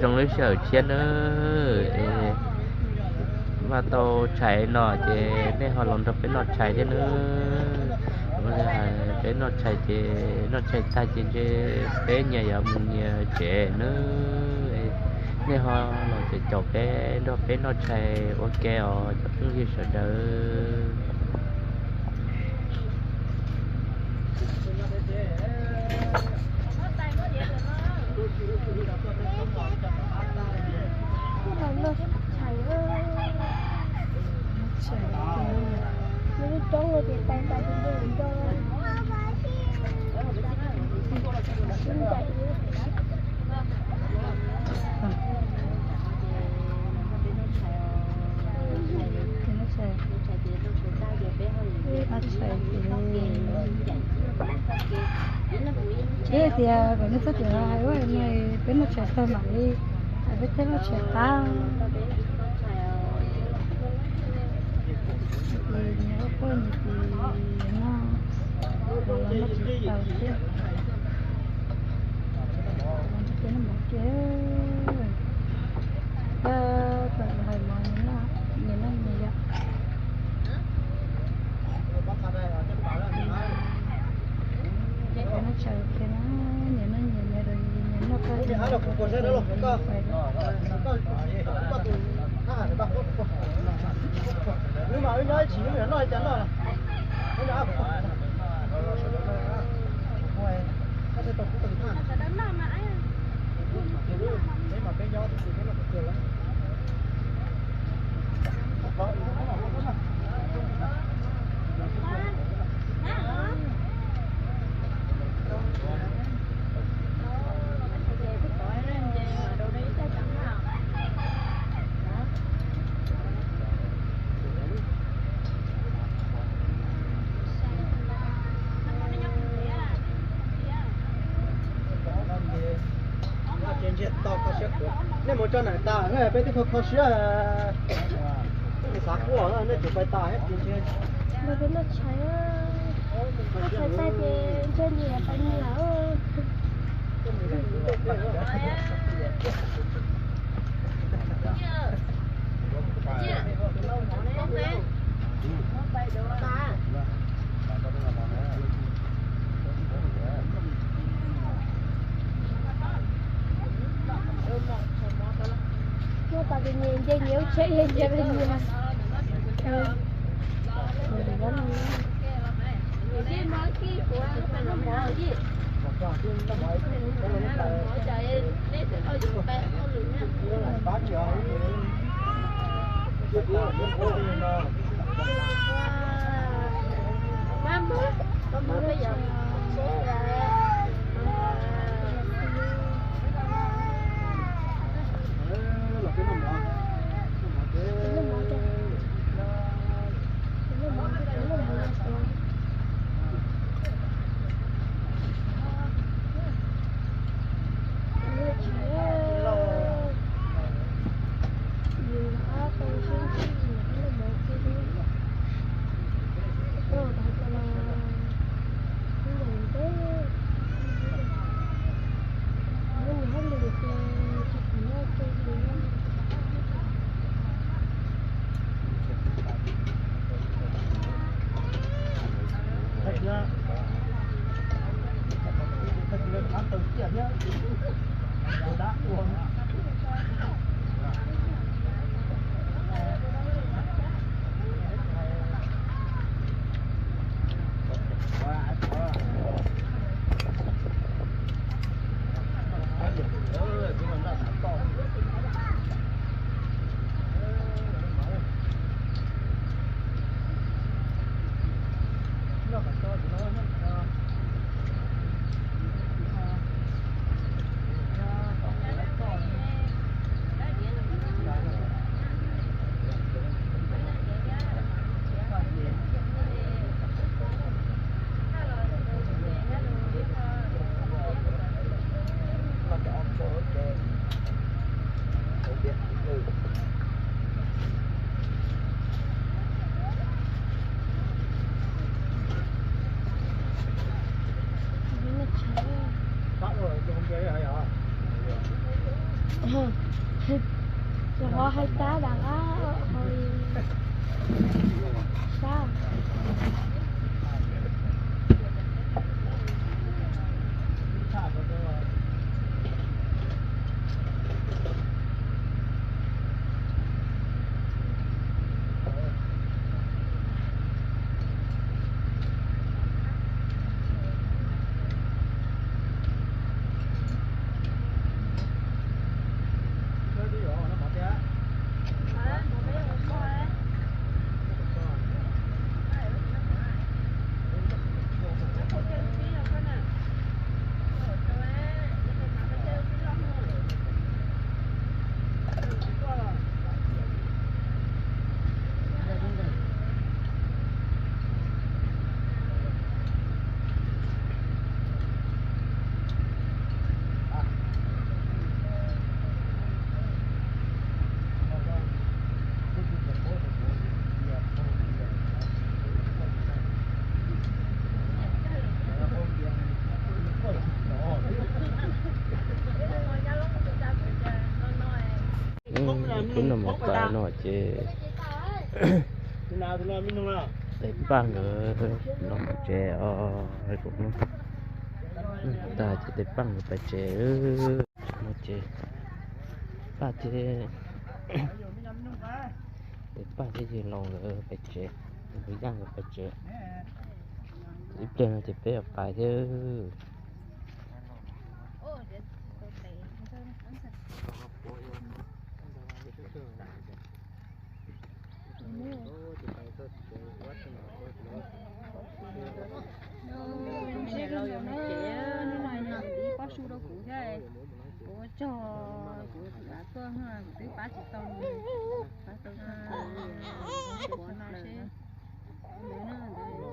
trong lúc sợ chiến nữa mà tàu chạy nọ chứ nên họ làm tập cái nọ chạy chứ nữa mà là cái nọ chạy chứ nọ chạy ta chứ cái nhà giờ mình nhà trẻ nữa nên họ làm chỉ chọc cái nọ chạy ok rồi chắc cũng như sợ đỡ thế thì cái nó rất là hay quá này cái nó chạy xe mà đi cái nó chạy ta thì nó có thì nó chỉ tàu chứ cái nó một cái tận hồi mà nó như vậy cái nó chờ cái nó nhìn rồi nhìn nó có nhưng mà nói chỉ là nói chắn rồi nó đã nó sẽ tập từng thang thế mà cái gió thì nó là một kiểu lắm nên một chỗ này ta nghe bây giờ khó xíu cái啥货那就phải ta hết tiền trên mà cái nó cháy nó cháy tay thì trên gì là phải nhiều nó tại vì nhìn trên nhiều chơi lên chơi bên nhiều rồi họ hay tá bạn á hồi sao cũng là một cái nọ chế để băng ở nó chế cũng ta chỉ để băng phải chế nó chế ba chế để ba chế gì lòng ở phải chế với đang ở phải chế ít tiền là chỉ phải ở phải chứ cho của cả cơ ha cái bá chỉ tông bá tông của nó sẽ nếu nó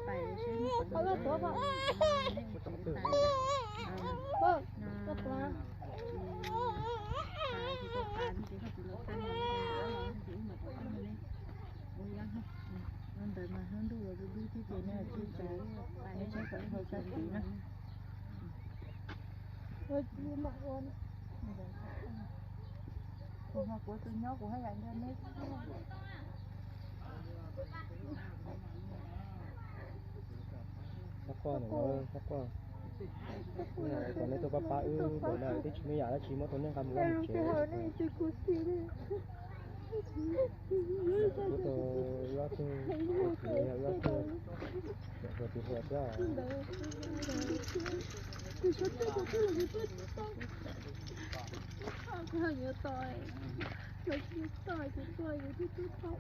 phải sẽ nó có tốt không đời mà hơn đủ rồi đi thì thế này chứ cháu phải nó sẽ có hơi cho tí nữa rồi đi mọi người của họ của tôi nhớ của hai bạn cho nên sắc qua nữa sắc qua còn đây tôi ba bữa nay cái mấy nhà đó chỉ mới tôi nên làm một chế nhớ tôi tôi thì tôi thôi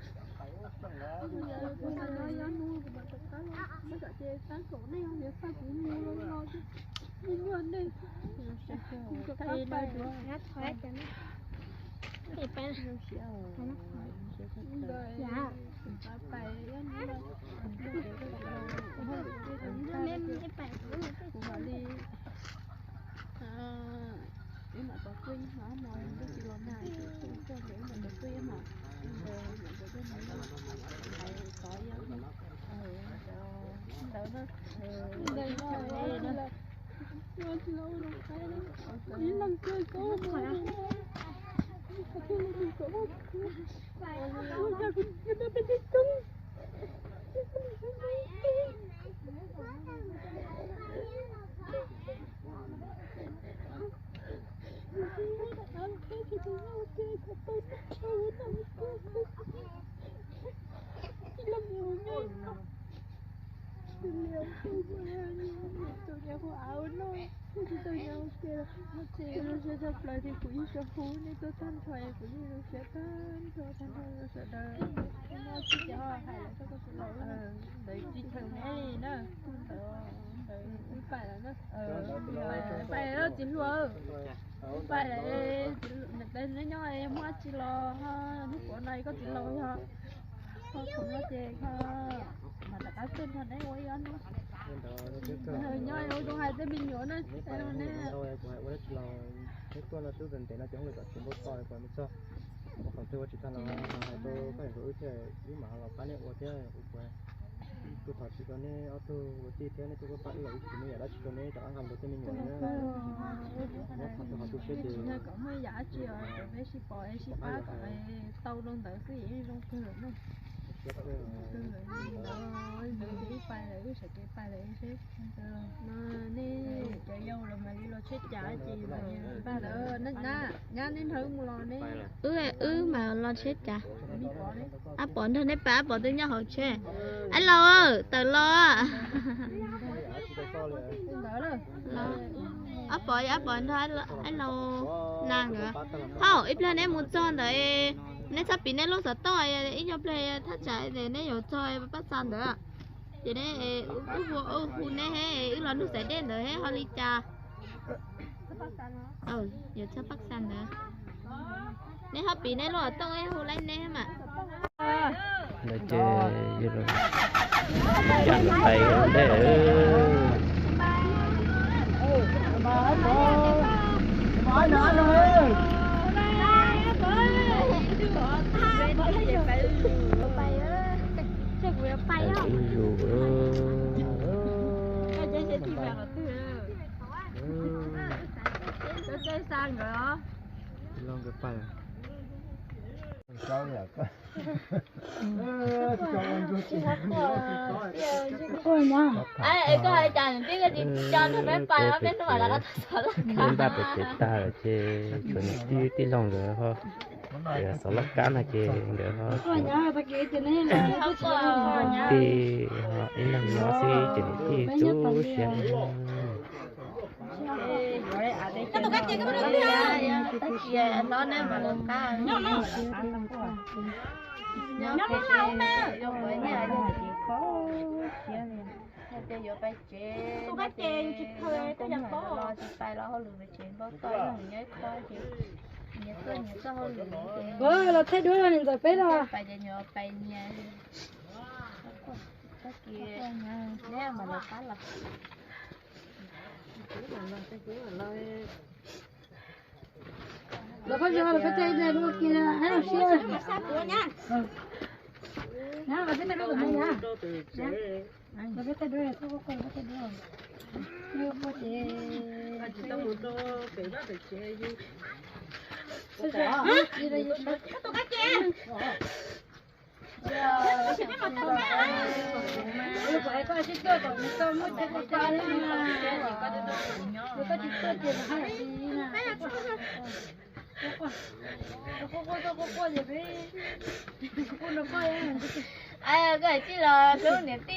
bây giờ tôi nói giá nuôi của bạn tất cả nó cả chơi sáng sổ này không biết sao cũng mua luôn lo chứ nhưng mà đây cho các bài hát khoái cho nó thì phải dạ bài nên cái bài của họ đi nếu mà có quên nó mồi cái gì lần này thì cho để mình được quên mà mình có cái này là phải có gì đỡ nó đây nó là nó lâu rồi cái đó chỉ làm chơi có mà không làm có phải nó ra cái nó bên cứng tôi nhà của áo nói tôi nhà kia nó sẽ thật lại thì quỷ sẽ phú nên tôi than thoại quỷ nó sẽ than thoại nó sẽ đời nó chỉ cho hay là cho con lỗi để chỉ thằng này nữa phải là nó phải nó chỉ luôn phải là bên nó nhoi em hóa chỉ lo ha nước của này có chỉ lo ha không có chè ha mà tất cả tên thằng đấy quay anh nhoi đâu có hai tên bình nhựa nữa đây là nè thôi của hai quay chỉ lo cái con nó tiêu dần để nó chống được cả chúng bớt soi còn nó cho còn tôi chỉ thằng là tôi phải gửi thế nhưng mà là bán này của thế của tu thọ chỉ có nên ở tu chỉ thế nên tu có phải là chỉ mới là chỉ có nên cho ăn hàng được cái mình nhớ nó thật là tu sẽ thì nó cũng hơi giả chiều rồi bé ship boy ship ba cái tàu luôn tới cái gì luôn cơ nữa rồi đi phải lại sẽ cái phải lại chứ mà nè chạy vô rồi mà đi lo chết trả gì mà ba đỡ nó nhá nên thử một lon đi mà lo chết cả đi bỏ đi bọn thân đấy bà bọn tôi nhau học chơi anh lo tờ lo bọn thôi anh lo nàng nữa không ít lên em muốn chọn đấy nên sắp đến lúc sắp tới ít nhau play thắt chạy để nên hiểu chơi bắt san nữa thì đấy khu này ít lần lúc sẽ đến rồi hết holly cha giờ sắp bắt san nữa nên hấp bị nên lo tôi khu lấy nên mà để chơi như rồi chạm tay để nói nữa rồi chơi sang rồi đó long cái phải ai có ai chàng tí cái gì cho nó bé bay nó bên ngoài là nó sợ lắm nên ba phải chết ta là chơi chuẩn tí lòng rồi ho để sợ lắc cá là chơi để ho thì họ in làm nó sẽ chỉ tí chú xem cái tụi các chị có được không? Nó nên mà làm cá. Nó lâu mà. Vô với nhà thì chỉ khó chia liền. Thế vô phải chế. Tụi các chị chỉ thuê cái nhập bó. Lo chỉ phải lo họ lừa về chế bó coi là nhớ khó chị. Nhớ cơ họ lừa. Là thấy đứa này rồi phải đâu. Phải cho nhớ phải nhà. Các chị nếu mà nó phá là Lo faccio la fetta di macchina, non si è. No, la fetta non è là. La fetta dove sto con la fetta dove. Io poi ci sto molto per la perché io. tụi các chị. Có chỉ tôi còn tôi mới thấy có con nữa. Có chỉ tôi tiền hay gì nè. Cô gì vậy? Cô nó coi á. Ai cái chỉ là số niệm ti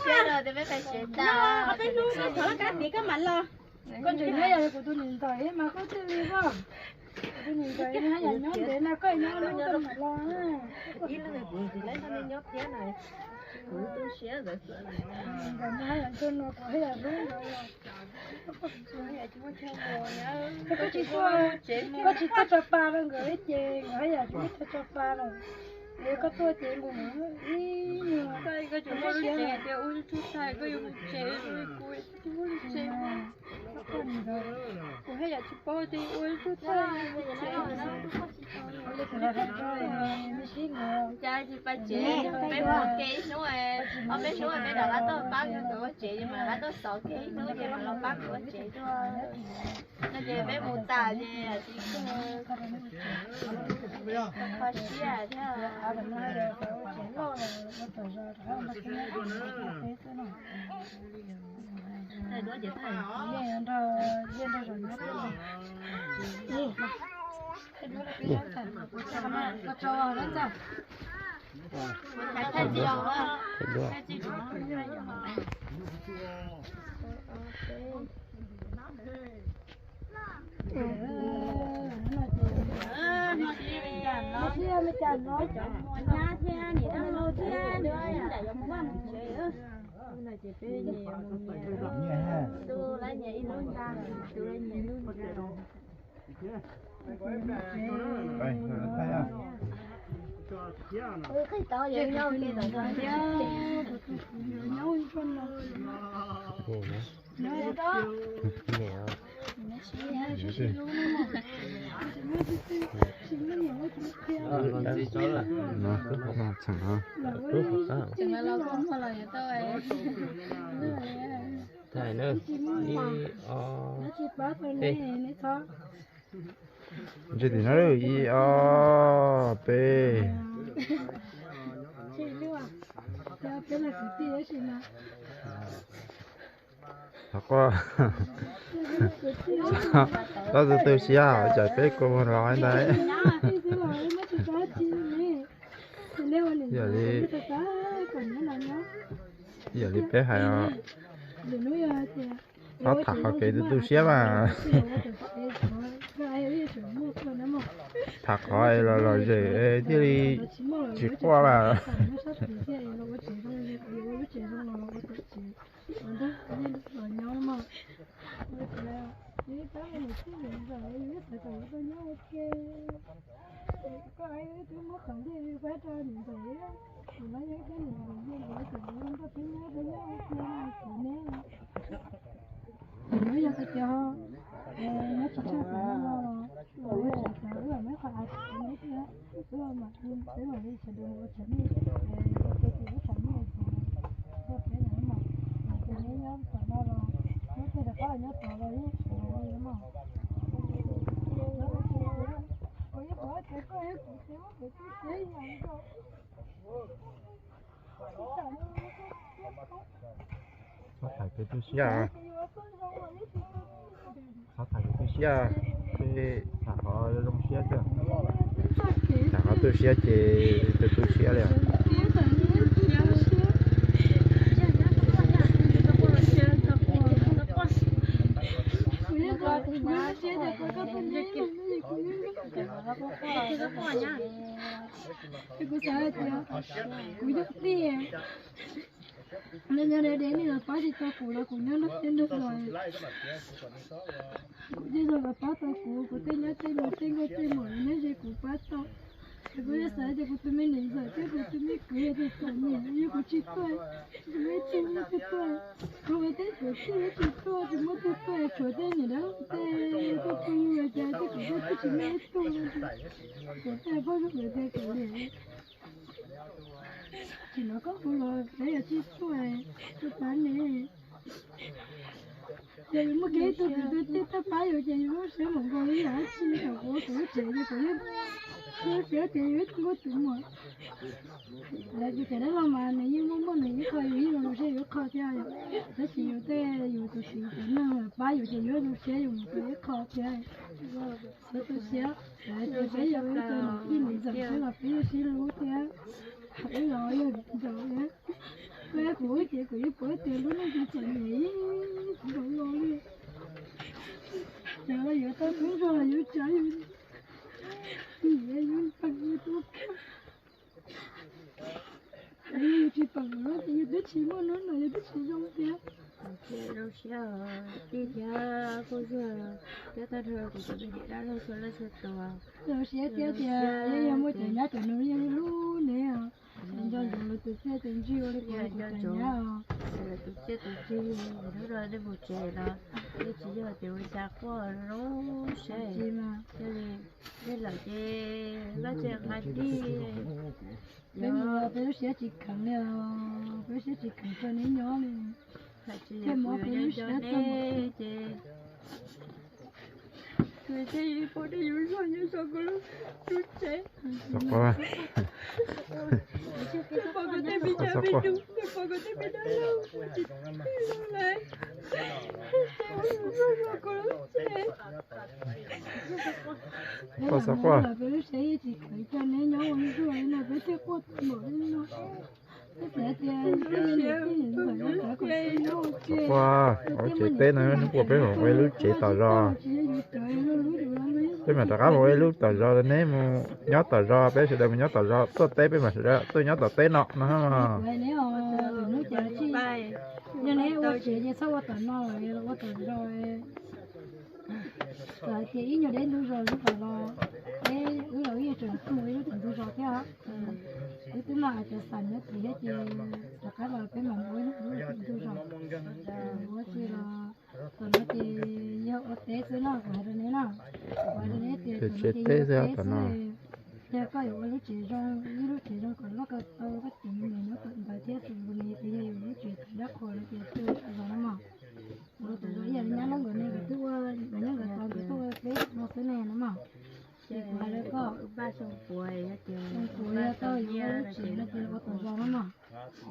xe rồi thì phải xe ta. Cái núi nó thở cái gì cái mạnh lo. Con chuyện này của tôi nhìn thấy mà có chơi không? Tôi nhìn thấy nó hay nhót để nó coi nó luôn mà lo á. Ý là người thì lấy nó nhót thế này. Tôi xé rồi. Còn hai là tôi nó có hay là đúng rồi. Có chỉ có cho ba rồi người chơi, người là chỉ cho ba rồi. Để có tôi chơi của nó. Cái chúng nó chơi thì ui chút sai cái dùng chơi rồi cuối chúng nó chơi. Cô hay là chỉ bao thì ui chút sai chơi. Cha chỉ phải chế, phải một cái nữa ở bên số bên đó là tôi bán của chế nhưng mà là tôi 6 cái nữa thì mà nó bán của chế thôi. Nó chế bé một tà gì chỉ có chia thế. Đây đó vậy thôi. Có cho nó ra. Thay chiều á. Thay mới chán nói nhá thế nhỉ nó lâu thế nữa để cho mua một chơi nữa này chỉ phê nhiều tôi lấy nhà in luôn ra tôi lấy nhà luôn Cái to vậy nhau kia rồi nhau con nó Nghèo đó nghèo nó xí luôn mà Lần gì cho là nó cứ nó chẳng ha Rút hoặc sao Chẳng là lo con mà là nhà tôi Thầy nữa Đi nó chỉ bớt thôi này thôi chỉ thì nó được y o p chị lưu à cái là cái gì đấy chị mà thật quá đó từ từ xia chạy bé cô rồi đấy giờ đi bé hay nó thật họ kể từ từ xia mà thật hỏi là gì đi chỉ qua mà có ai tôi mất không đi quá cho những cái thì nói những cái này là cái không có tiếng nói với nhau nói ra cái cho nó chỉ cho phải nó rồi chỉ phải là mấy khoa học mấy cái đó rồi mà thế mà đi sẽ được chấm đi cái gì cũng chấm đi có cái nào mà cái này nhớ phải nó rồi nó cái đó có nhớ phải rồi đấy mà nó thải cái tu xia nó thải cái tu xia cái thả họ lông xia chưa thả họ tu xia chỉ từ tu xia liền nên nhớ đến là phá gì ta phụ là cũng nhớ nó tên được rồi bây giờ là phá ta phụ của tên nhớ tên một tên có tên một nhớ gì của phá ta thì bây giờ sai thì của tôi mới lấy rồi chứ của tôi mới cười thì tôi nhớ như của chị tôi mới tên như tôi không có tên của chị tôi thì mới tôi của tên gì đó tên tôi không nhớ ra chứ của tôi chỉ mới tôi của tên bao nhiêu người tên cái này chỉ nó có một loại đấy là chi tuổi tôi bán này giờ một cái tôi ta bán rồi giờ nó sẽ một cái giá chi là của tuổi trẻ như cái trẻ trẻ không có tuổi mà là cái đó là mà này nhưng mà này như khai ý là nó sẽ có khai ra nó chỉ có cái có tôi chỉ cái nó bán rồi giờ nó sẽ dùng cái khai ra nó tôi sẽ tôi sẽ dùng cái cái này giờ sẽ là cái sẽ luôn thế phải rồi rồi bé của chị của tiền nó chỉ chẳng nghĩ không ngon giờ giờ tao cũng rồi là giờ trái vậy nhưng bằng như tôi ai chỉ bằng nó thì biết chỉ muốn nó là biết chỉ giống thế đâu sao đi ra cô giờ cái ta thừa của tôi bị đã đâu số là sốตัวrồi sẽ tiếp thì giờ mới chỉ nhớ tụi nó như lú nè cho dùng là tụi xe tụi chiêu đi qua tụi nhà là tụi xe tụi chiêu nó rồi đi một chè là đi chỉ giờ tiểu ra qua nó sẽ đây là chè lá chè hai đi bây giờ tôi sẽ chỉ cần nè tôi sẽ chỉ cần cho nó nhỏ nè cái món của nó sẽ tôm người thấy có đi du lịch như sao có lúc chút chế thật quá có thể bị trả bị đúng có thể bị đau lâu này có lúc chế có sao quá tôi sẽ chỉ cần cho nó nhỏ hơn rồi là tôi sẽ có một nó qua ở chế tết này nó của bé một cái lúa chế tàu rò bé mà trả một cái lúa tàu rò nên mà nhớ tàu rò bé sẽ đem nhớ tàu rò tôi tết bé mà sẽ tôi nhớ tàu tết nọ nó mà nên này tôi chế như sau tàu nọ rồi tàu rồi thì ít nhiều đến rồi lúc vào đấy lúc đầu giờ trường không mới được rồi thế hả cái thứ màจะสั่นเนี่ยthì hếtจะcái là cái mà mới nó được rồi nó chỉ là còn nó thì nhớ ở tết nữa nó phải rồi nữa nó phải rồi thì chế tết ra tàu nọ ya có有lúc chỉ trong còn nó có cái chuyện này nó còn phải thiết sự này thì nhiều lúc chỉ đắc khỏi là chuyện tôi rồi nó mà rồi từ đó giờ nhá nó người này cái tôi nhá người ta cái tôi cái nó cái này nó mà chỉ qua đấy có ba sông quầy á chị tuổi tôi lúc chỉ nó chỉ có tuổi rồi nó mà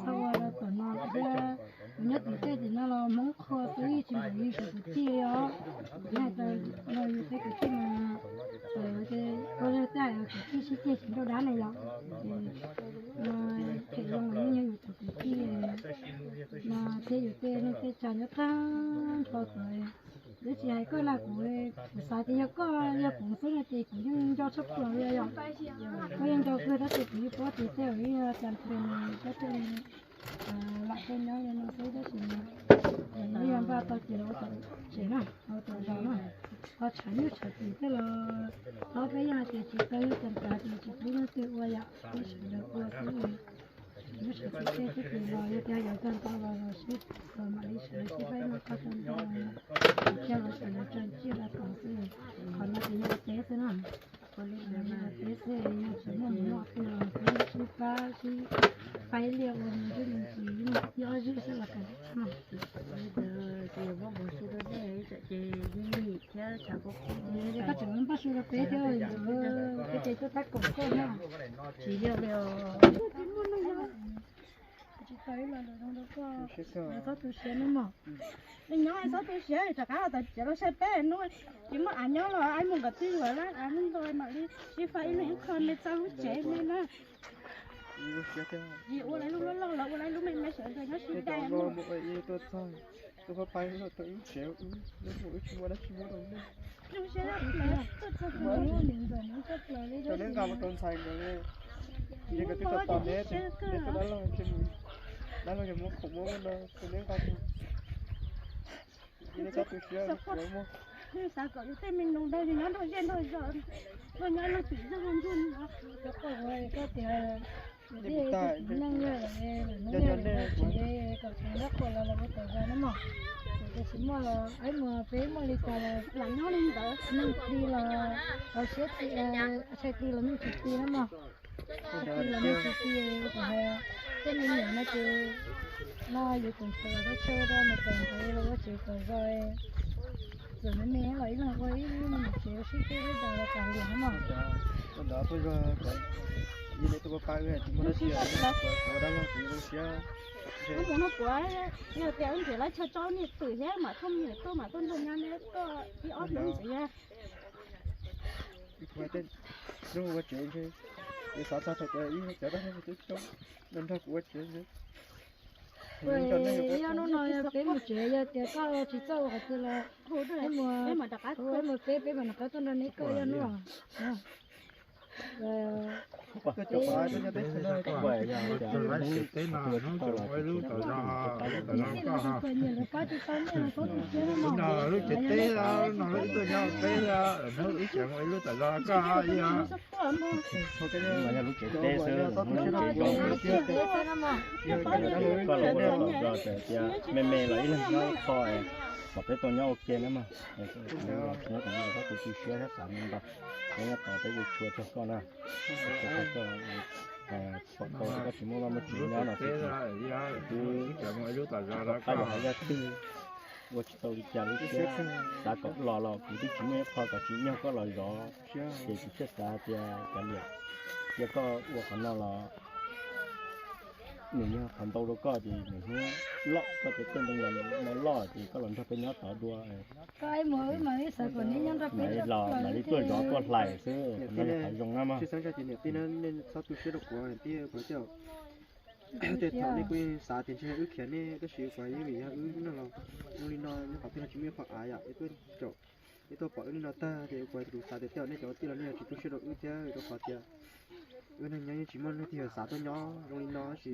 sau đó tuổi nó cái nhất thì nó là món kho tới chỉ là như sự chi đó này tôi nó như cái mà cái có tại cái chi đâu đá này lắm mà cái dòng như cái chi mà thế cái trà nó khang to tuổi để chị hay coi là của sao thì có cũng số là thì cũng cho sắp rồi rồi có những cho người đó thì cũng có thì theo ý chăn thuyền cái thuyền lại cái nó thấy đó thì như là ba tao chỉ nó chỉ nào nó tao đó mà có chả như chả thì cái là nó cái nhà thì chỉ tới chăn cá thì chỉ biết nó tự qua ya cái sự đó qua cái này nó sẽ cái rồi cái giờ chăn tao rồi xí rồi mà đi xử xí phải nó có chăn tao cho nó sẽ là chăn chia là còn cái còn nó thì nó té thế nào còn nó là té thế nó chỉ nó cái là cái xí cá xí phải liệu mình cái gì mà do giữ sẽ là cái mà bây giờ thì bọn mình sẽ đến đây chị đi theo chả có để các trường bác sĩ là bé thôi cái chế tôi tách cổng thôi ha chỉ liệu chỉ thấy là nó có tôi xe nữa mà nên nhớ ai tôi xe thì cả là chỉ nó xe bé nó chỉ mà anh nhớ là anh muốn cái gì rồi đó anh muốn tôi mà đi chỉ phải lấy con để sao chế nên nó gì ô lấy lúc nó ô lấy lúc mình sợ rồi nó xí đai nó tôi có bay nó tôi chéo nó mỗi chuyện đó chuyện đó nó sẽ là nó mình rồi nó rất là lấy cho nên cả một tuần xài rồi nhưng cái tôi tao đấy thì tôi đã lo cho mình đã lo cho mua khủng bố nó cho nên cả nó chắc tôi sẽ rồi mua sao có cái mình nông đây thì nó thôi trên thôi rồi tôi nhớ nó chỉ ra con chun nó có rồi có tiền đi năng người nó là một tờ nó mà cái gì mà ấy mà bé mà đi cả là nó lên đó năng đi là ở xe thì là mình chỉ đi mà thì là mình chỉ đi cái mình nhỏ nó chơi nóอยู่ตรงตัวก็เชื่อได้ในตรงนี้เราก็เชื่อrồi rồi mình nghe lấy là với mình ชื่อชื่อcái đó là cả liền mà đó tôi rồi như này tôi có bay về chúng nó xỉa nó đang làm cũng xỉa nó nó quá nhiều tiền thì lấy cho này từ thế mà không nhiều tôi mà tôi luôn nhá có đi ót nữa gì á quay tên đúng rồi chuyện chứ để sao thật ý nó chả đang cái chút nên thôi của chuyện chứ rồi nó nói bé một chuyện giờ tiền cao chỉ cho cái từ là em mà đặt thôi mà bé mà nó có tôi nó nấy coi nó rồi cái chỗ phải tôi nhớ đến cái có vậy rồi thế nào nó chọn cái lúc tao ra có ha nó lúc chết té là nó lúc tôi nhau té là nó lúc chọn cái lúc tao ra có ha ya thôi cái mà nhà lúc chết té sơ nó nó nó chết có rồi thì mẹ lấy nó coi mà cái tôi nhau ok nữa mà nó cũng có cái chi phí hết sản phẩm đó nó tạo cái việc chua cho con à có chỉ mua một chuyện nhỏ là té ra ya chọn cái lúc tao ra ta phải ra tư vô tôi đi chơi đi chơi đã có lò cũng chỉ mấy kho cả chỉ nhau có lò gió thì chỉ chết ta thì cái gì giờ có vô khả năng là mình phần đầu có thì mình lọ có thể tên là nó lọ thì có lần cho cái nhát tỏ đua cái mới sợ còn những nhân ra này lọ là đi tuổi gió tuột lại chứ nó phải dùng lắm mà chứ sáng ra thì thì nên sao tôi sẽ được của thì có chịu để thằng này quy xả tiền chơi ước khiển này cái sự phải như vậy ước nó là nó học tiếng chỉ biết học ai cái tôi chỗ cái tôi bỏ nó ta thì quay đủ xả để theo này chỗ tiền này chỉ tôi sẽ được ước chứ tôi khó tiền cái này nhá chỉ mong thì xả tôi nhỏ rồi nó chỉ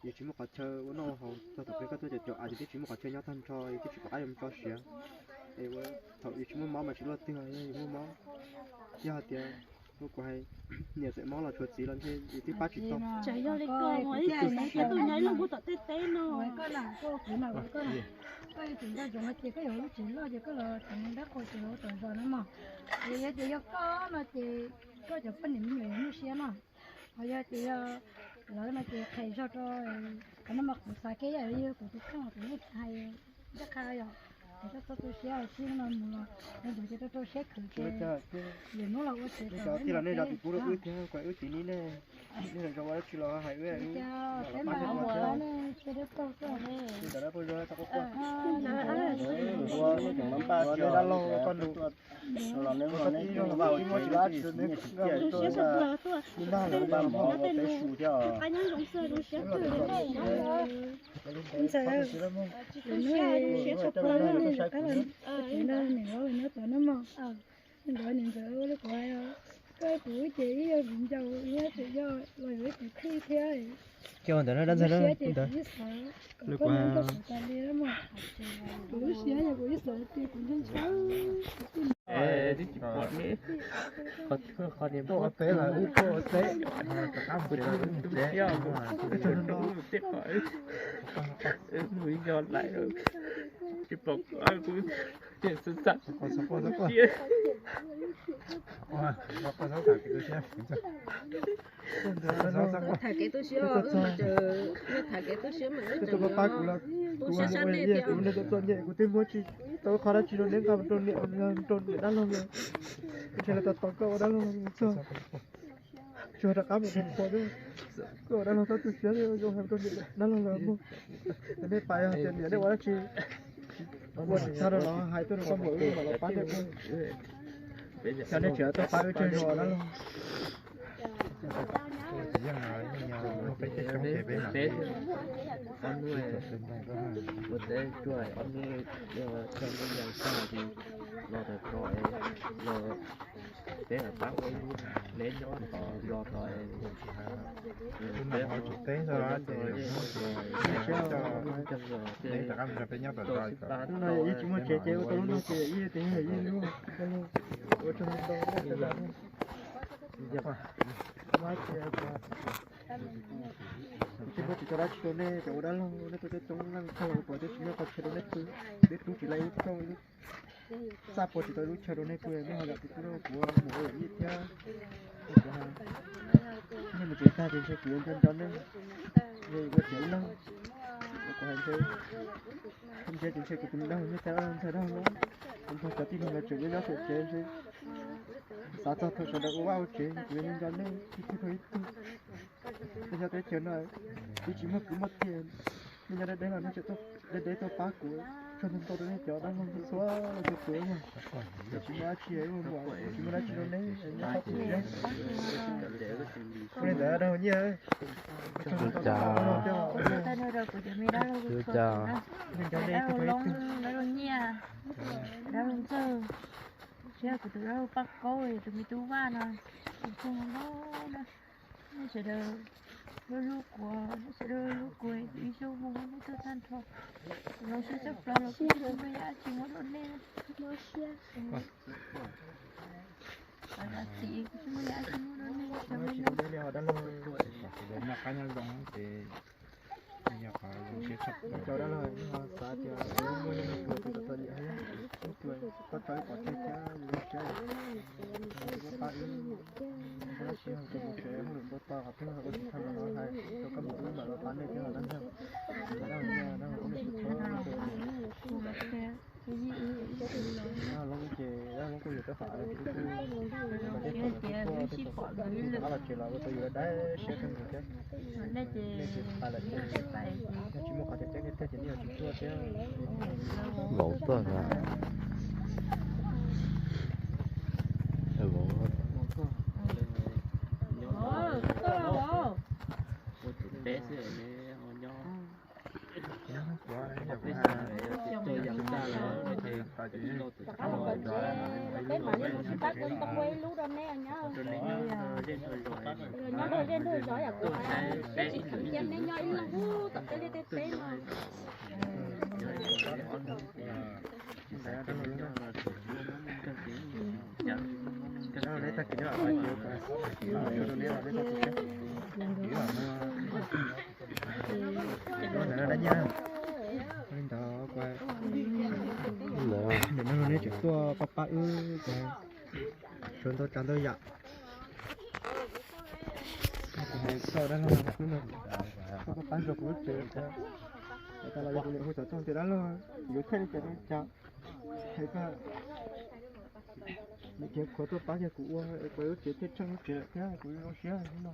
cái chỉ một cái chơi nó họ tôi tập cái tôi chỗ ai chỉ một cái chơi nhỏ thân cho cái chỉ có ai làm cho xỉa thì thằng chỉ một máu mà chỉ lo tiền này một máu giá tiền lúc quay nhiều sẽ máu là chuột gì lần thì ba chỉ tông chạy vô đi coi mỗi cái tôi nhảy luôn bút tết tết nó mỗi cái là cái nào cái nào cái chúng ta dùng cái cái lúc chỉ lo thì cái là thằng đã coi từ từ rồi nó mà thì có nó thì ก็จะเป็นอย่างนี้ไม่เสียเนาะเอาอย่าจะแล้วมาจะใครชอบก็nó mặc xà cái gì của tôi không có biết hay chắc khai rồi cho tôi sẽ xin nó mua nên tôi cho sẽ thử cái để nó là cái cái thì là nên là bị cú được cái quậy tí ní nè nên là cho chỉ là hay vậy cái mà nó sẽ được tốt rồi để đó bây giờ tao có qua qua nó chẳng lắm ba để đã lo con đủ là nếu mà nó vào cái chỉ là chỉ nên tôi là chúng ta là ba mỏ cái sù cho anh em cũng sơ đúng sẽ thử đấy bây giờ nó sẽ sắp tới cái lần cái lần này nó tao nó mà nên đó nên giờ nó quay cái tuổi chị bị giàu nhé chị do rồi với chị khi thế kêu nó đánh ra đó lúc qua tuổi xía nhà của sợ thì cũng chân cháu đi chụp quạt đi có điểm to té là to té cái bữa đó tôi treo mà cái chân nó tiếp phải mũi giòn lại rồi chụp bọc ai cũng tiền sẵn sẵn con sao con sao con con sao thả cái tôi xem thả cái tôi xíu mà chờ thả cái tôi xíu mà nó chờ tôi bắt là tôi sẽ sẵn này tôi nên tôi nhẹ của tôi mua chỉ tôi khó là chỉ nó đến cả tôi nhẹ tôi nhẹ đã luôn rồi cái là tôi có đã luôn rồi cho đã áp một phần nữa tôi đã luôn tôi xíu rồi tôi tôi nhẹ đã luôn rồi mua nên phải tiền nhẹ để quá chi buồn sao đó nó hai tôi nó có mỗi mà nó bán được không cho nên chữa tôi bán ở trên rồi đó luôn Tết con nuôi một Tết chuối con nuôi trong cái nhà xa thì lo được rồi lo Tết là bác ấy lấy nhỏ lo rồi Tết họ chụp Tết rồi đó thì để tất cả mình phải nhớ rồi nó này ý chúng mà chế tôi nó chế ý tiếng này ý luôn ở trong đó mà chế chỉ có chỉ cho ra chỉ này chỗ đó luôn nó tôi trong năng thâu của tôi chỉ có chế đó này để tôi chỉ lấy thôi sao chỉ tôi lúc chế đó này tôi mới học được cái đó của một ý theo nhưng mà chúng ta thì sẽ chuyển cho nên về cái chuyện đó của hành chơi không chơi thì chơi của chúng đâu như thế đâu nó không phải tin là chuyện như nó sẽ chơi chứ sao thôi sẽ được wow chơi chuyện như thế này thì thôi bây giờ tới chuyện này thì chỉ mất tiền bây giờ đây là nó sẽ tốt để tôi phá của cho nên tôi đến chỗ đó không xóa là tôi tuổi mà chỉ nói chuyện mà chỉ nói chuyện đấy nó phát triển đấy bây giờ đâu nhỉ chào nó luôn nha nó luôn chơi chơi của tụi nó bắt coi tụi mình chú ba nè không nó sẽ được nó lúc của nó sẽ được lúc cuối đi sâu vùng nó tôi than thôi nó sẽ chấp là nó cũng không có giá trị nó lên nó sẽ là chị cũng không giá trị nó lên cho nên nó đã luôn để mà cá nhân giống thì nhà phải chế sắp cho đó là xã cho mua những người tự thân vậy tuổi có tới có thể chơi có phải nó chỉ học cho một trẻ không được tốt to học thêm học thêm thằng nó hay cho các bạn mà nó bán được cái là đang theo nó không được tốt nó lúc chị đó lúc cô tới phải nó là chỉ là tôi vừa đấy sẽ thêm một cái nên chỉ phải là chỉ một cái chỉ nhiều chỉ chua chứ ngủ tuần à ngủ Tết rồi nè họ nho tôi dẫn ra là thì cái mà như chị bác ơi tao quay lú đâm nè nhá nhá rồi lên thôi giỏi à của cái chị thằng chân nè nhoi là hú tập cái tê tê nó lấy ta cái nó phải chịu cái nó lấy ta cái nó đánh nhau lên đó qua để nó lấy chuyện to papa ư qua chúng tôi chán tôi dạ sau đó là nó có bán được của chơi người ta là những hỗ trợ trong thì đó là yếu thêm cái đó chả thấy cái những cái của tôi bán cái cũ của chế thiết trong chế cái của nó xé nó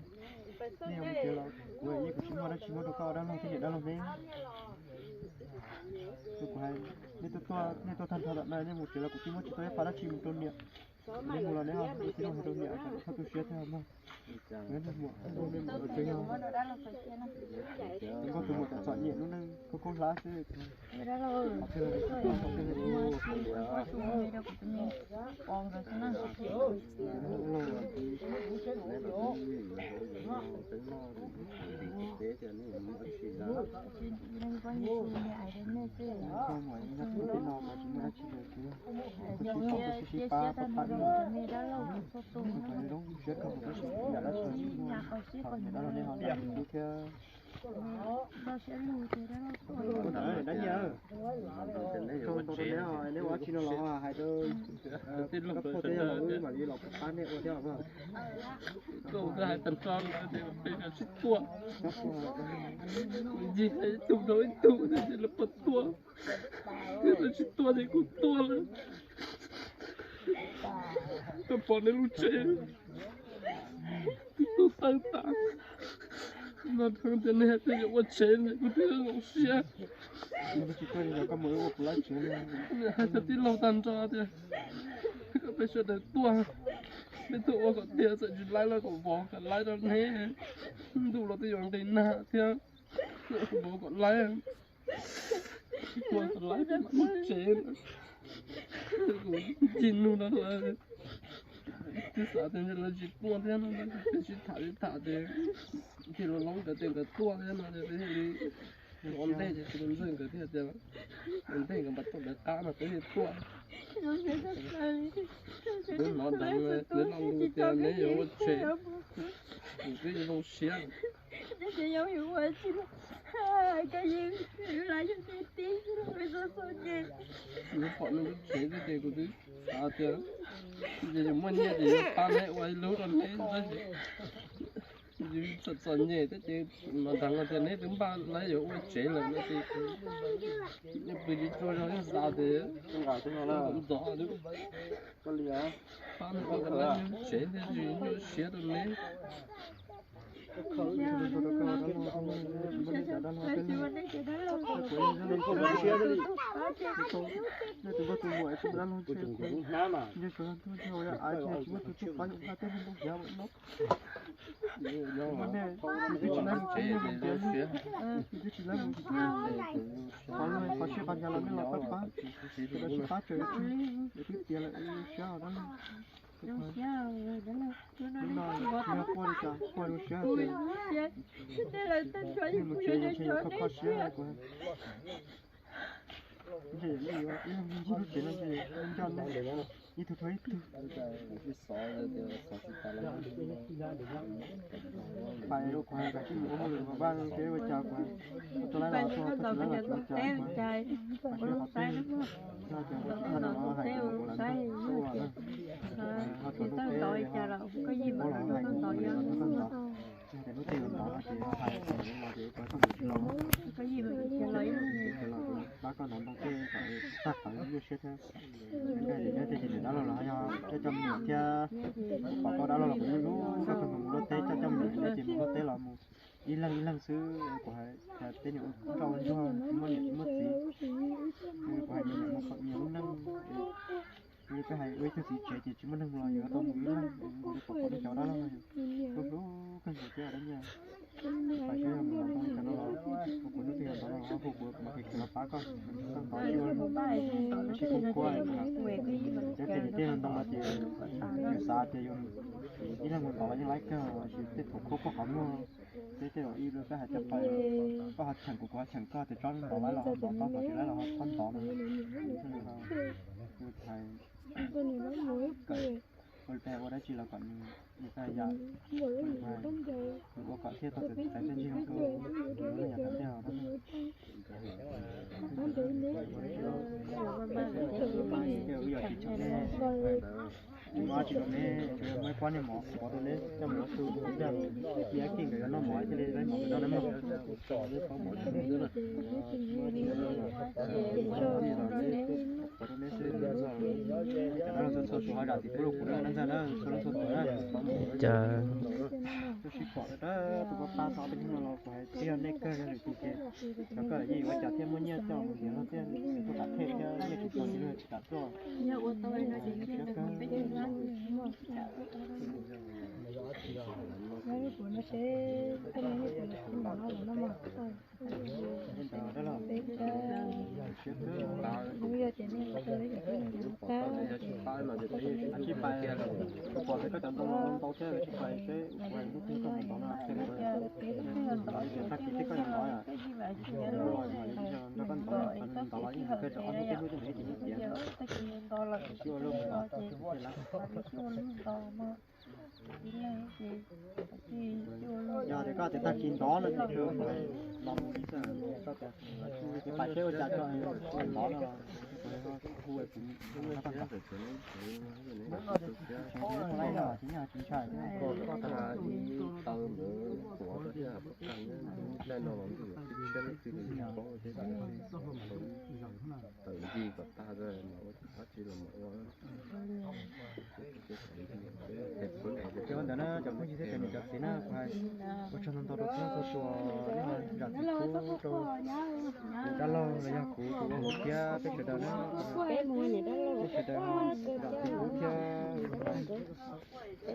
nên ông chế là của ấy của chúng nó đâu cao đó là cái gì đó là nên tôi của hai nên tôi thành thật này nên một chế là của chúng nó chỉ tôi phá ra chỉ một tôn niệm nên một lần nữa không tôi không tôn niệm sao tôi xé theo không nên một nên một chơi nhau có từ một chọn nhẹ nó nên có lá chứ đánh nhớ không có nếu ở trên nó hai đôi nó có thể là mà đi lọc bán này theo không câu hai tần son để là sức tua gì tụ đối tụ thì là bật tua thế là sức tua thì cũng tua nữa tôi bỏ đến lúc chơi tôi tăng tăng nó thường thế này thì có chơi này có thể là xe nhưng mà chỉ cần là có mới một lá chơi hai thật tí lâu tan cho thì có phải chơi để tua để tụ có tiền sẽ chỉ lái là có vỏ cả lái đó này tụ là tôi dùng để nã thì bố còn lái còn lái thì mất chơi chín luôn đó là cái sao thì là chỉ tua thế nó chỉ thả thì nó lâu cái tiền cái tua thế nó thì ổn định thì cũng dừng cái thế chứ ổn định cái bắt đầu cái cá mà cái tua đến nó đánh đến nó lưu tiền lấy nhiều chơi cái gì đâu xé cái dấu hiệu quá chứ cái gì lại cho tôi tí rồi sao sao gì nó phải nó chơi cái tiền của tôi sao chứ giờ muốn nhẹ thì ta lấy quay lúa rồi lấy gì sật sật nhẹ thế thì mà thằng người ta lấy đứng ba lấy rồi quay chế là nó thì nó bị đi cho nó sao thế không搞thế nào là cũng rõ được có lý á ba nó có cái lấy chế thế gì nó xé được lấy không nó không nó tụi tôi mua cái đó luôn chứ nhưng số lượng tôi thôi ai chơi chúng tôi chụp bao nhiêu cái không giá một nốt mà nè cái chỉ là chế thì nó xé cái chỉ là có người có chơi bao nhiêu lần là bắt phá cái đó chỉ phá chơi chứ cái tiền là sao đó đâu sao rồi đó là đúng rồi nó qua đi cả qua đi chơi thế là tôi cho nhưng mà chơi chơi có khó chơi này của cái gì vậy nó chỉ là gì cho nó như tôi thấy phải đâu qua cái chuyện của mình mà ban cái vợ chồng qua tôi lấy là tôi lấy là vợ chồng trai có tay đúng không nó tay thì tao tội cha rồi có gì mà nó tội cho để nó tiền đó là chỉ phải mà chỉ có cái gì mà trả lời bác con nó cái phải phát phải như thế thế cái gì đó là cho trong miệng cha bảo có đó là cũngรู้sao còn nó té cho trong miệng để chỉ nó té là một ý lăng xứ của hai té những trâu cho mất gì của hai những một những năng như cái hay với cái gì trẻ thì chỉ mất năng lo nhiều tao nghĩ là có cái cháu đó là lúc đó cái gì kia đó nha phải chơi mà không cho nó lo của nước tiền đó là phục vụ mà cái là phá con không có gì luôn nó chỉ không qua cái tiền tiền đó là chỉ xa thì dùng ý là mình bảo như lấy cái chỉ tiếp tục không có hỏng luôn thế rồi ý được cái hạt chấp phải có hạt chẳng của hạt chẳng có thì cho nó bảo lấy là họ bảo chỉ lấy là họ phân tỏ này thầy còn theo ở đây chỉ là còn người ta dạy có còn thiết có thể phải trên nhiều cơ nó là nhà thằng theo đó kiểu giờ chỉ chọn ว่าจิตแม่ไม่ควรเนี่ยหมอตัวนี้จะหมอสูจะเสียกิ่งกับน้องหมอจะได้หมอแล้วน้ำมันต่อด้วยเขาหมอเนี่ยเยอะเลยตัวนี้ซื้อแล้วเราจะส่งหาที่ผู้คนนั้นจะนั้นส่งตัวนั้น จะ ตัวชิคอแล้วตัวป้าสาวเป็นที่เราไปเที่ยวเนกเกอร์หรือที่เกแล้วก็ยี่ว่าจะเที่ยวมื้อเนี่ยเจ้าเดี๋ยวเราเที่ยวตัวตัดเทศเนี่ยยี่ที่ตัวนี้เลยตัดตัวเนี่ยว่าตัวนี้จะเที่ยวกันไปเที่ยวกันแล้วผลมาเช็ดก็ไม่ได้ผลขึ้นมาแล้วนะมั้งได้แล้ว ไม่ได้เจนี่ก็เลยจะเป็นอย่างก้าว อันที่ไปก่อนก็จะต้องโตเชื่อที่ไปใช้วันทุกที่ก็ต้องมาเชื่อเลยถ้าคิดที่ก็ยังน้อยอ่ะแล้วก็ต่อต่อร้อยนี่ก็จะเอาที่รู้ตรงไหนที่เดียวช่วยเรื่องต่ออย่าเดี๋ยวก็จะตัดกินต่อเลยเดี๋ยวลองดีสักก็จะไปเชื่อจัดก็ต่อแล้วคุยถึงแล้วก็ตัดอะไรล่ะที่นี่ที่ใช่ก็ถ้าอีตอนหรือหัวก็ที่แบบกันได้นอนอยู่ที่เชื่อคือก็ใช่ไหมตื่นดีกับตาเลยหมอพัดจีลมว่าเดี๋ยวนั้นจะไม่ใช่เป็นจากสีหน้าใครก็ชนตัวตัวตัวนี่มันจากที่คู่ตัวด้านล่างระยะคู่ตัวหัวเทียเป็นเฉดนะเป็นเฉดจากที่คู่เทีย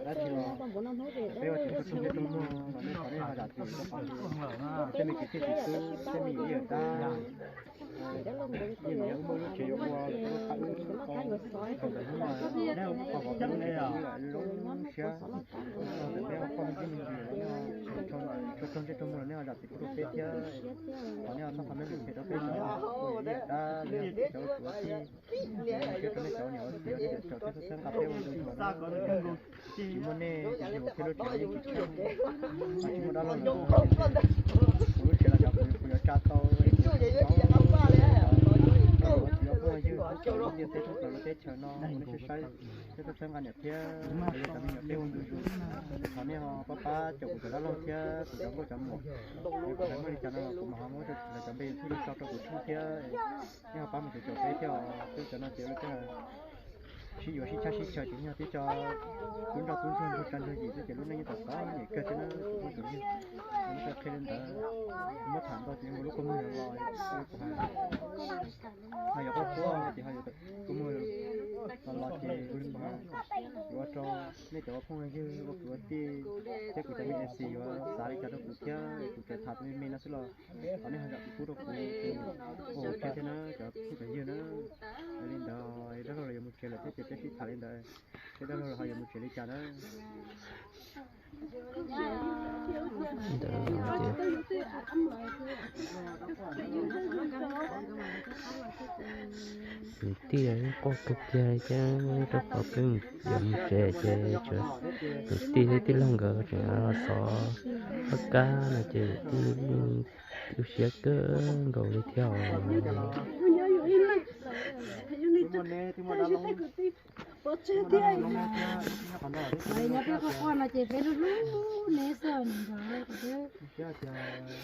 แล้วที่เราไปว่าที่ชุมชนตัวมันตอนนี้มาจากที่จะมีกี่ที่ตู้จะมีเยอะได้ยิ่งยังไม่รู้เกี่ยวกับแล้วพอจังเลยอ่ะลงเชียแล้วความจริงชนจะตัวเนี่ยจากที่ตัวเตี้ยตอนนี้ต้องทำให้เป็นตัวเตี้ยได้เรื่องเจ้าตัวที่เจ้าตัวนี้เจ้าเนี่ยเจ้าที่เส้นกับเตี้ยมันดูมันที่มันเนี่ยอยู่ที่เราใช้ยิ่งที่มันได้ลงรู้เชื่อแล้วจะคุยกับเจ้าเดี๋ยวเสร็จแล้วเราจะเชิญน้องไม่ใช่จะต้องเชิญกันเนี่ยเที่ยวจะมีเที่ยวดูตอนนี้ป้าจบแล้วเราเที่ยวจะก็จะหมดแล้วไม่ได้จะนั่งผมหาว่าจะไปที่เราจะไปเที่ยวเนี่ยป้ามันจะจบไปเที่ยวจะนั่งเที่ยวแล้วก็ชีอยู่ที่ชาชีเชิญเนี่ยที่จะคุณเราคุณชวนกันเลยที่จะรู้ในต่อไปเนี่ยเกิดจะนั่งคุณถึงนี่มันจะเคลื่อนแต่เมื่อถามตอนนี้มันรู้ก็มือลอยhay là có thì hay là có mưa là thì luôn mà vừa cho nên cho không hay chứ vừa thì chắc cũng phải SC và sáng cho nó cũng cái thật mình nó sẽ là còn nếu hay là cũng được thì ok thế nó cho cái gì nó lên đó đó là một cái là cái thả lên đây cái đó là hay một cái đi chả đó tia có cực dài chứ rất có cưng dùng chè tia tia lông gờ chè sò tất cả là chè tia xé cơ rồi đi theo Vậy nó biết có con là chỉ phải lúc nè sơn rồi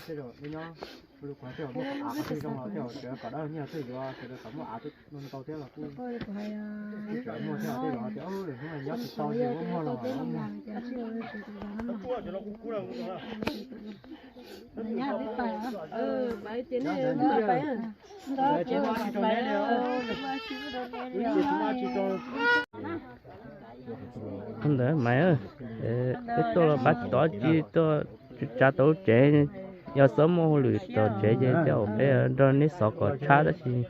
cái rồi với nhau lúc quá kiểu một áo thì trong đó kiểu cái cả đó như thế rồi cái đó một áo nó to thế là cũng coi phải cái mua theo thế rồi kiểu để chúng mình nhớ từ sau thì cũng mua là nhà biết phải bảy tiền này nó phải đó chỉ mua chỉ cho nên không để mày ơi cái tôi là bắt tỏ chi tôi cha tôi trẻ giờ sớm mua lười tôi trẻ trẻ cho bé rồi nít sọ có cha đó chứ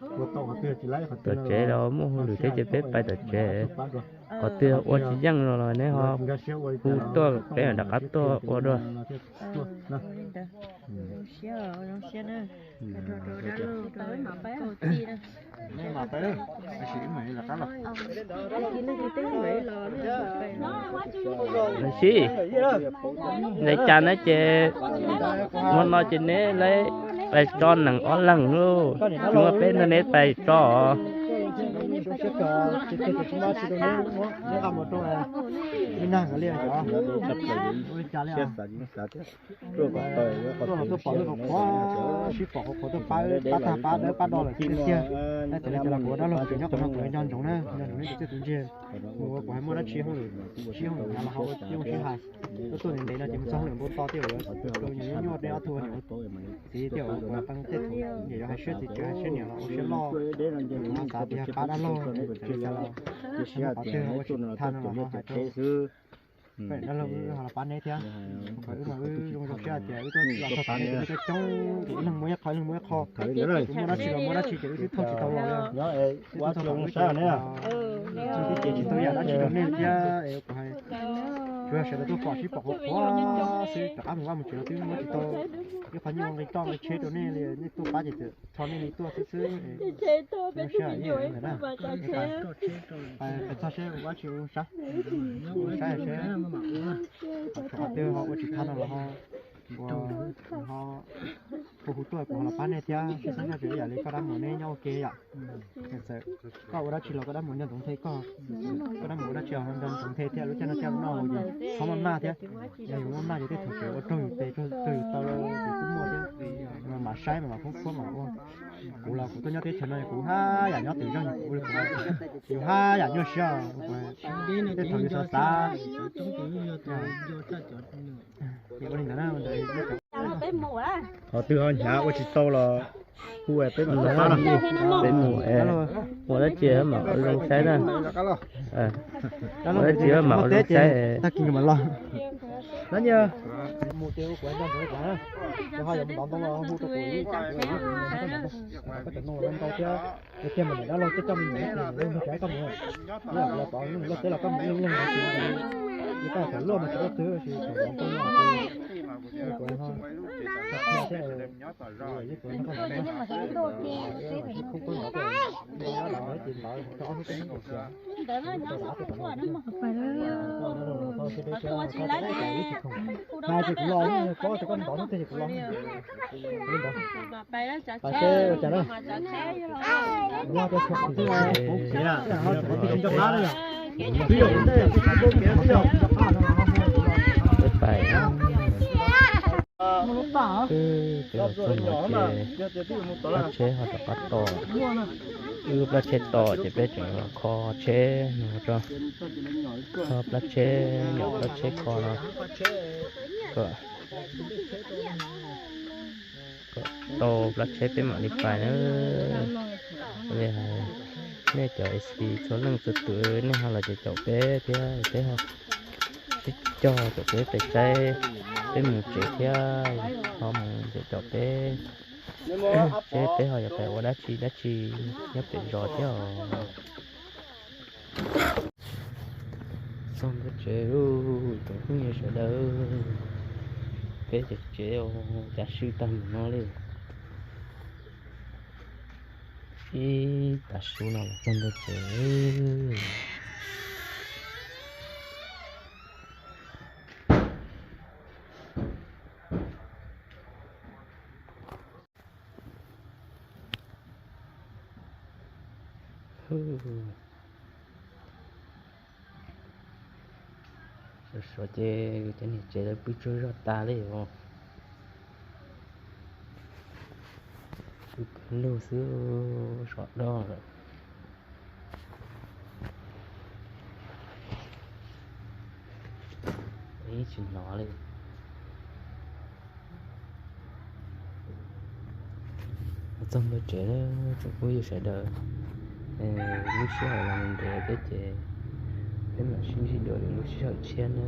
tôi trẻ đó mua lười thế bé phải tôi trẻ có tiêu ô chỉ dăng rồi nè họ phụ tôi bé đặc biệt tôi ô rồi nhưng mà bé cái sĩ mày là cá lọc sĩ để cha nó chè ngon nói chuyện này lấy phải cho nằng ó lằng luôn chúng ta bên nó nét phải cho 这个这个什么吃的我那个么多啊，你那个练着，我家里啊，做个都保那个花，是保好的八到了这些，那这里就我到了，就要可能我养种呢，这东西，我还没得吃好了，然后用去还，ตัวนึงเลยนะจิมซ่องเลยบ่ต่อเดียวเลยตัวนี้ยอดได้เอาตัวเนี่ยสิเดียวว่าตั้งแต่ตัวเนี่ยจะให้เชื่อสิจะให้เชื่อเนี่ยเราเชื่อรอมาสาธิตปาดรอจะเราเชื่อปาเชื่อว่าทานเราให้ตัวนั่นเราหาปานเนี่ยเถอะก็มาลงเชื่อเดี๋ยวตัวเราปานเนี่ยจะจ้องนึงมื้อคอยนึงมื้อคอมื้อละชิจะได้ทอดสิตัวเราเนาะว่าตัวเราซ่าเนี่ยที่เจตัวอย่างนั้นจะเนี่ยจะก็ให้主要是都保持保护花，所以大家我们觉得对我知道，有朋友来当来吃到那里，你多把这个，朝那里多吃吃，有啥也有的呢。哎，这些我去啥？啥也是，好对好，我去看到了哈。我họ phụ tôi của họ bán này theo thì sáng ra chuyện này có đám mồi này nhau kia ạ có ở đó chỉ là có đám mồi nhân tổng thế có đám mồi đó chờ hơn đám tổng thế theo lúc cho nó theo nó gì không ăn ma thế giờ dùng ăn ma thì cái thực sự ở trong tây từ tao thì cũng mua thế mà sai mà không có mà cũng là cũng tôi nhớ tới chuyện này cũng ha nhà nhớ từ trong cũng cũng ha nhà nhớ sao cái thời gian xa thì có những cái nào đấy họ từ họ nhà ở chỉ tàu là khu ấy tới mà nó là đến mùa đó chia mà ở trong trái đó mùa đó chia mà ở trong trái ta kinh mà lo đó nhờ mùa tiêu của anh đang nói cả cho hai dòng đón tông hút tao củi có thể nồi lên tao chứ cái mình đã lo cái trong mình lên nó trái không nữa là có nó tới là có một những người ta phải lo mà chỉ có thứ thì phải đón tông là của anh thôi nhưng mà cái đồ kia không có nhỏ rồi nó đòi tiền đòi cho cái nó còn để nó nhỏ quá nó mà phải hai chục lon có cho con bỏ nó chục lon bài đó chả xe chả đó qua cái chục thứ này nó có tiền cho nó đấy ví dụ đây cái ví dụ phải lá chế họ đã bắt to lá chế to thì biết chừng là kho chế nó cho lá chế nhỏ lá chế kho nó to lá chế bên mặt đi phải nữa bây giờ này cho SP số lượng từ từ này hoặc là cho bé thế không cho bé tại trái cái một chế theo họ một cho bé chế bé họ phải qua đá chi nhấp để rõ theo xong cái chế tôi không nghe sợ đâu bé chế đã sưu tầm nó lên ý đã sưu nào xong cái chế rồi chơi cái này chơi được biết chơi rất ta đấy không lâu xưa sọt đo rồi ấy chuyện nó lên trong cái chơi đó chúng tôi sẽ đợi lúc sau là mình để cái chơi nếu mà suy nghĩ được lúc sau chơi nữa